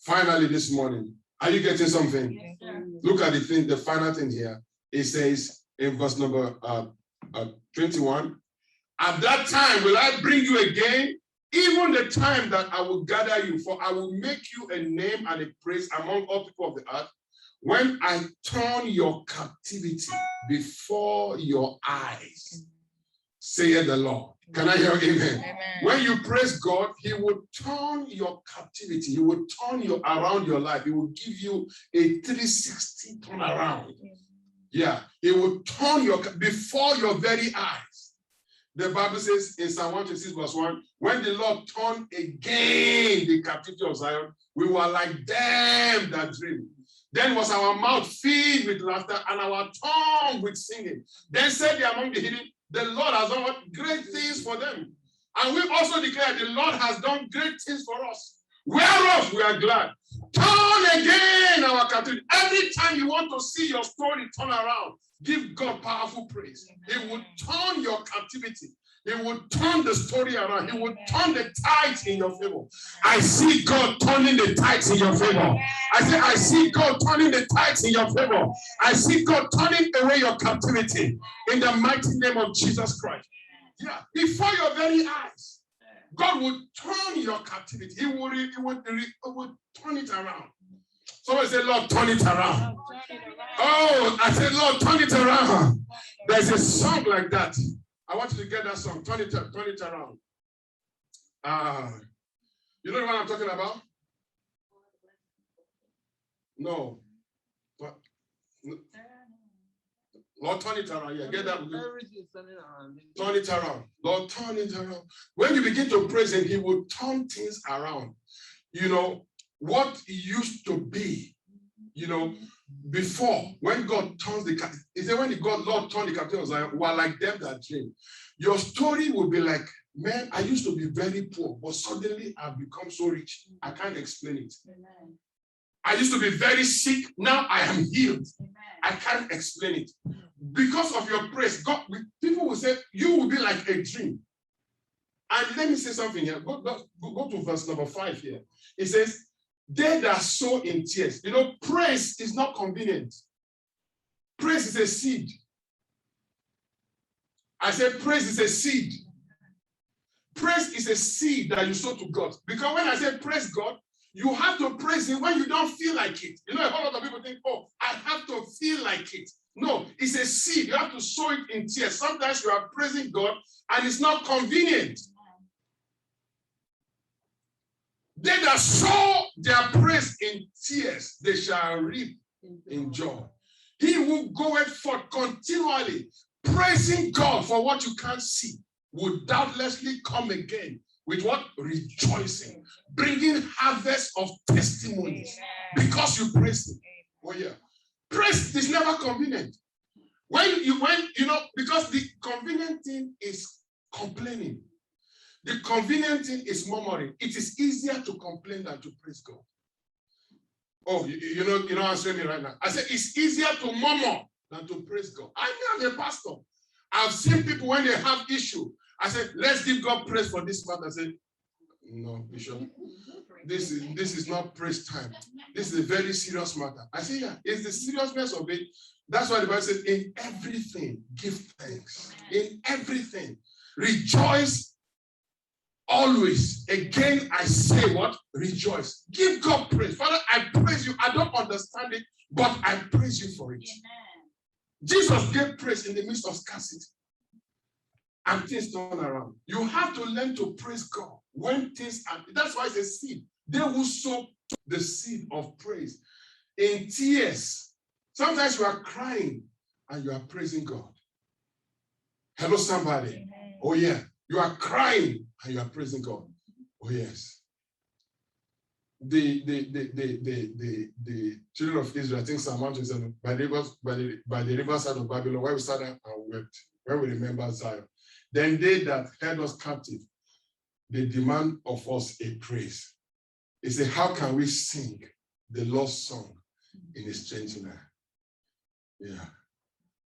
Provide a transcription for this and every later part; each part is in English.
Finally, this morning, are you getting something? Yes, Look at the thing, the final thing here. It says in verse number 21, at that time will I bring you again, even the time that I will gather you, for I will make you a name and a praise among all people of the earth, when I turn your captivity before your eyes, saith the Lord. Can I hear amen? Amen. When you praise God, he will turn your captivity. He will turn you around your life. He will give you a 360 turnaround. Yeah, he will turn your before your very eyes. The Bible says in Psalm 126 verse 1, when the Lord turned again the captivity of Zion, we were like them that dream. Then was our mouth filled with laughter and our tongue with singing. Then said they among the hidden, the Lord has done what? Great things for them. And we also declare the Lord has done great things for us, whereof we are glad. Turn again our captivity. Every time you want to see your story turn around, give God powerful praise. He will turn your captivity. He will turn the story around. He will turn the tides in your favor. I see God turning the tides in your favor. I see God turning the tides in your favor. I see God turning away your captivity in the mighty name of Jesus Christ. Yeah, before your very eyes, God will turn your captivity. He will turn it around. Somebody say, Lord, turn it around. Oh, I said, Lord, turn it around. There's a song like that. I want you to get that song. Turn it around. You know what I'm talking about? No. Lord, turn it around. Yeah, get that. Turn it around. Lord, turn it around. When you begin to praise him, he will turn things around. You know, what used to be, you know, before, when God turns the captivity, he said, when Lord turned the captivity of Zion, we are like them that dream. Your story will be like, man, I used to be very poor, but suddenly I've become so rich. I can't explain it. Amen. I used to be very sick. Now I am healed. Amen. I can't explain it. Because of your praise, God, people will say, you will be like a dream. And let me say something here. Go to verse number 5 here. It says, they that sow in tears. You know, praise is not convenient. Praise is a seed. I said praise is a seed. Praise is a seed that you sow to God. Because when I say praise God, you have to praise him when you don't feel like it. You know, a whole lot of people think, oh, I have to feel like it. No, it's a seed. You have to sow it in tears. Sometimes you are praising God and it's not convenient. They that sow their praise in tears, they shall reap in joy. He who goeth forth continually praising God for what you can't see will doubtlessly come again with what? Rejoicing, bringing harvest of testimonies because you praise him. Oh yeah, praise is never convenient. When you know, because the convenient thing is complaining. The convenient thing is murmuring. It is easier to complain than to praise God. Oh, you're not answering me right now. I said it's easier to murmur than to praise God. I'm a pastor. I've seen people when they have issue. I said, let's give God praise for this matter. I said, no, Bishop, this is not praise time. This is a very serious matter. I say, yeah, it's the seriousness of it. That's why the Bible says, in everything, give thanks. In everything, rejoice. Always, again, I say what? Rejoice. Give God praise. Father, I praise you. I don't understand it, but I praise you for it. Amen. Jesus gave praise in the midst of scarcity. And things turn around. You have to learn to praise God when things are. That's why it's a seed. They will sow the seed of praise in tears. Sometimes you are crying and you are praising God. Hello, somebody. Amen. Oh, yeah. You are crying and you are praising God. Oh, yes. The children of Israel, I think Psalm 127, by the riverside of Babylon, where we sat down and wept, where we remember Zion. Then they that held us captive, they demand of us a praise. They say, how can we sing the lost song in a strange land? Yeah.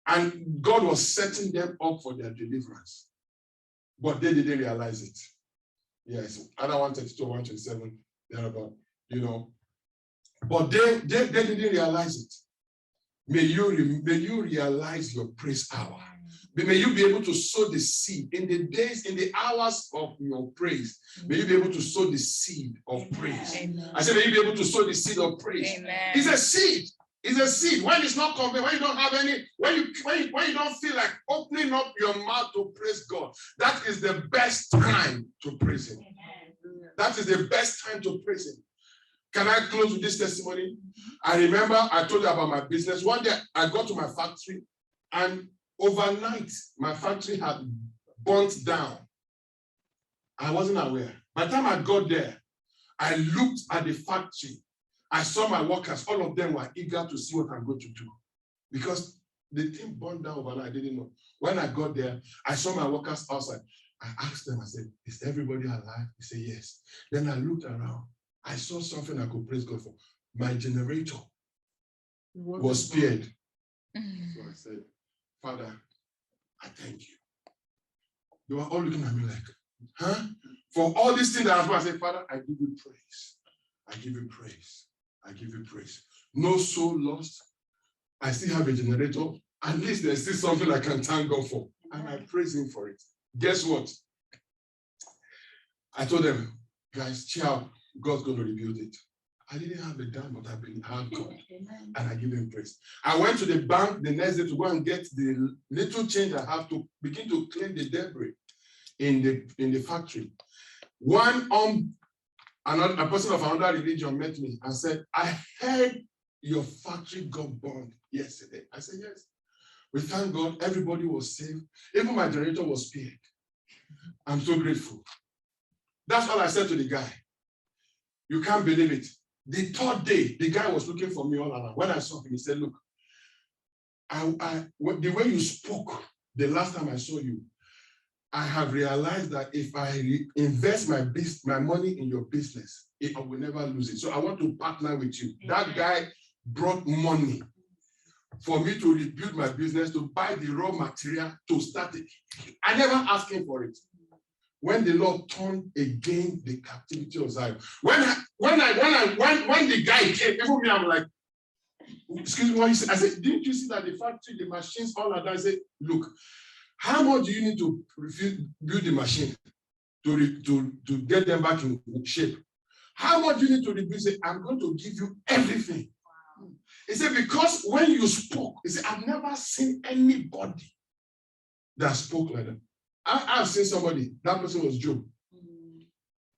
And God was setting them up for their deliverance. But they didn't realize it. Yes, either 132 or 127, thereabout. You know, But they didn't realize it. May you realize your praise hour. May you be able to sow the seed in the days, in the hours of your praise. May you be able to sow the seed of praise. Amen. I said, may you be able to sow the seed of praise. Amen. It's a seed. It's a seed. When it's not convenient, when you don't have any, when you don't feel like opening up your mouth to praise God, that is the best time to praise Him. Amen. That is the best time to praise Him. Can I close with this testimony? I remember I told you about my business. One day I got to my factory, and overnight my factory had burnt down. I wasn't aware. By the time I got there, I looked at the factory. I saw my workers. All of them were eager to see what I'm going to do, because the thing burned down overnight. I didn't know. When I got there, I saw my workers outside. I asked them, I said, is everybody alive? They said, yes. Then I looked around. I saw something I could praise God for. My generator was spared. So I said, Father, I thank you. They were all looking at me like, huh? For all these things that I was doing, I said, Father, I give you praise. I give you praise. I give you praise. No soul lost. I still have a generator. At least there's still something I can thank God for. And I praise Him for it. Guess what? I told them, guys, cheer up. God's going to rebuild it. I didn't have a dime, but I have God. And I give Him praise. I went to the bank the next day to go and get the little change I have to begin to clean the debris in the factory. A person of another religion met me and said, I heard your factory got burned yesterday. I said, yes. We thank God everybody was saved. Even my generator was spared. I'm so grateful. That's all I said to the guy. You can't believe it. The third day, the guy was looking for me all around. When I saw him, he said, look, the way you spoke the last time I saw you, I have realized that if I invest my money in your business, I will never lose it. So I want to partner with you. That guy brought money for me to rebuild my business, to buy the raw material, to start it. I never asked him for it. When the Lord turned again the captivity of Zion, when the guy came, even me, I'm like, excuse me, what you said? I said, didn't you see that the factory, the machines, all of that? I said, look, how much do you need to build the machine to get them back in shape? How much do you need to rebuild? Say, I'm going to give you everything. Wow. He said, because when you spoke, he said, I've never seen anybody that spoke like that. I've seen somebody, that person was Job.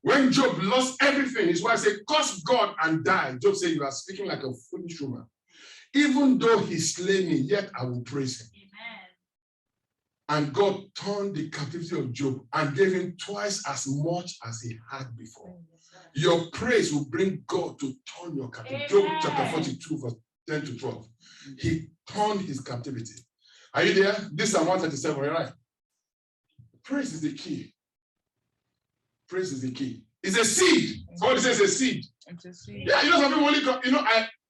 When Job lost everything, his wife said, curse God and die. Job said, you are speaking like a foolish woman. Even though he slay me, yet I will praise him. Amen. And God turned the captivity of Job and gave him twice as much as he had before. Your praise will bring God to turn your captivity. Job chapter 42, verse 10 to 12. He turned his captivity. Are you there? This is Psalm 137, right? Praise is the key. Praise is the key. It's a seed. Somebody says a seed. It's a seed. Yeah, some people only come,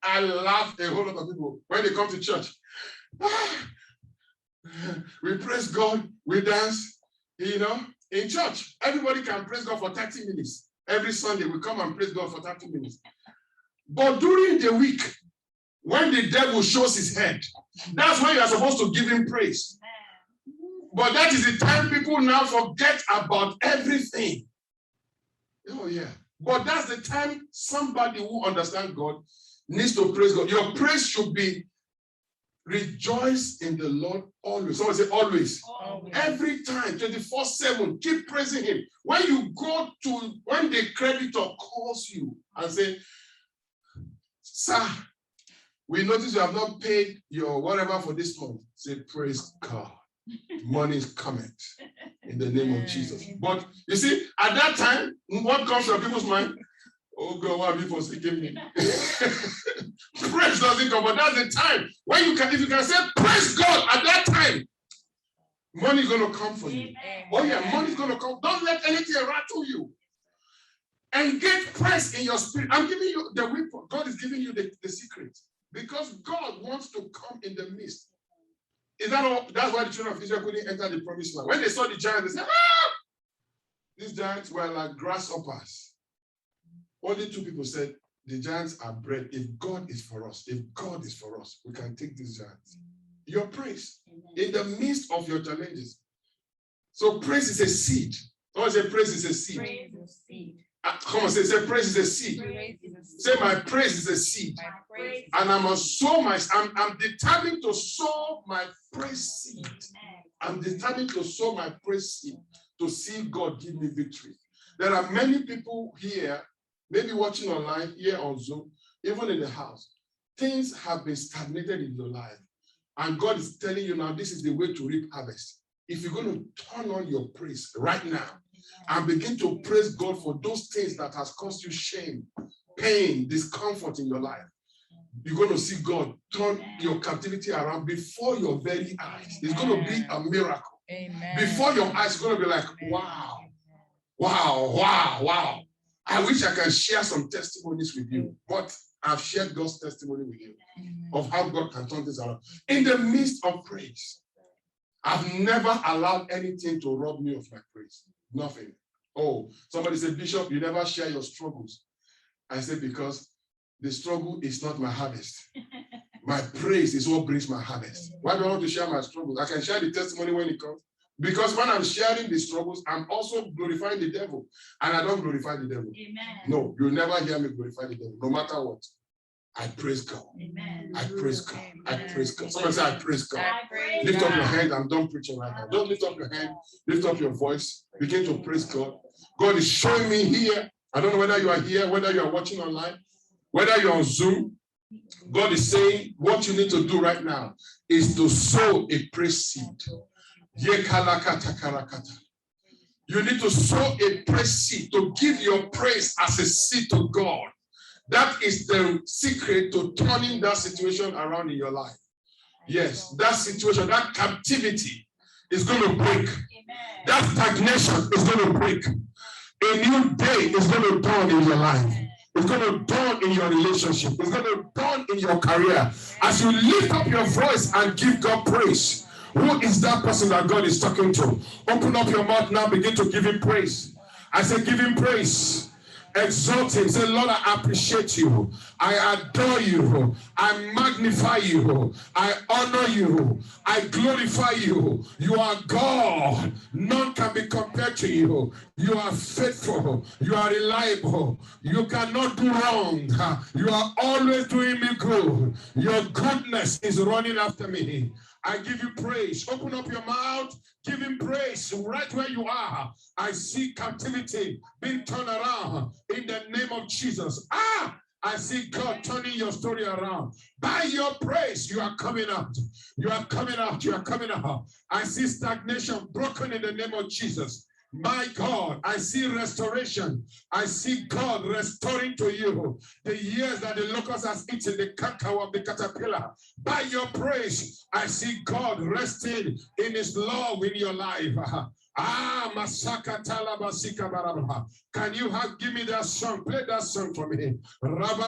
I laugh a whole lot of people when they come to church. We praise God, we dance, in church. Everybody can praise God for 30 minutes. Every Sunday we come and praise God for 30 minutes. But during the week, when the devil shows his head, that's when you are supposed to give him praise. But that is the time people now forget about everything. Oh, yeah. But that's the time somebody who understands God needs to praise God. Your praise should be rejoice in the Lord always. Someone say always. Always. Every time, 24/7, keep praising him. When the creditor calls you and say, sir, we notice you have not paid your whatever for this month. Say, praise God. Money is coming in the name of Jesus. But you see, at that time, what comes to people's mind? Oh God, why have you forsaken me? Praise doesn't come, but that's the time when if you can say praise God at that time, money is going to come for you. Oh yeah, money is going to come. Don't let anything rattle you. And get praise in your spirit. I'm giving you the weapon. God is giving you the secret. Because God wants to come in the midst. Is that all? That's why the children of Israel couldn't enter the promised land. When they saw the giants, they said, these giants were like grasshoppers. Only two people said, The giants are bread. If God is for us, we can take these giants. Your praise in the midst of your challenges. So praise is a seed. Someone say praise is a seed. Praise is a seed. Come on, say praise is a seed. Say my praise is a seed. And I'm determined to sow my praise seed. I'm determined to sow my praise seed to see God give me victory. There are many people here, maybe watching online, here on Zoom, even in the house. Things have been stagnated in your life. And God is telling you now, this is the way to reap harvest. If you're going to turn on your praise right now and begin to praise God for those things that has caused you shame, pain, discomfort in your life, you're going to see God turn your captivity around before your very eyes. It's going to be a miracle. Amen. Before your eyes, it's going to be like, wow, wow, wow, wow. I wish I can share some testimonies with you, but I've shared God's testimony with you of how God can turn things around. In the midst of praise, I've never allowed anything to rob me of my praise. Nothing. Oh, somebody said, Bishop, you never share your struggles. I said, because the struggle is not my harvest. My praise is what brings my harvest. Why do I want to share my struggles? I can share the testimony when it comes. Because when I'm sharing the struggles, I'm also glorifying the devil. And I don't glorify the devil. Amen. No, you'll never hear me glorify the devil, no matter what. I praise God. Amen. I praise God. Amen. I praise God. Somebody say, I praise God. I praise Lift up your God. hand. I'm done preaching right now. Don't lift up your hand. Lift up your voice. Begin to praise God. God is showing me here. I don't know whether you are here, whether you are watching online, whether you're on Zoom. God is saying what you need to do right now is to sow a praise seed. You need to sow a praise seed, to give your praise as a seed to God. That is the secret to turning that situation around in your life. Yes, that situation, that captivity is going to break. That stagnation is going to break. A new day is going to dawn in your life. It's going to dawn in your relationship. It's going to dawn in your career. As you lift up your voice and give God praise, who is that person that God is talking to? Open up your mouth now, begin to give him praise. I say, give him praise. Exalt him. Say, Lord, I appreciate you. I adore you. I magnify you. I honor you. I glorify you. You are God. None can be compared to you. You are faithful. You are reliable. You cannot do wrong. You are always doing me good. Your goodness is running after me. I give you praise. Open up your mouth. Give him praise right where you are. I see captivity being turned around in the name of Jesus. I see God turning your story around. By your praise, you are coming out. You are coming out. You are coming out. I see stagnation broken in the name of Jesus. My God, I see restoration. I see God restoring to you the years that the locust has eaten, the cacao of the caterpillar. By your praise, I see God resting in his love in your life. Masaka Talabasika Barabha. Can you give me that song? Play that song for me.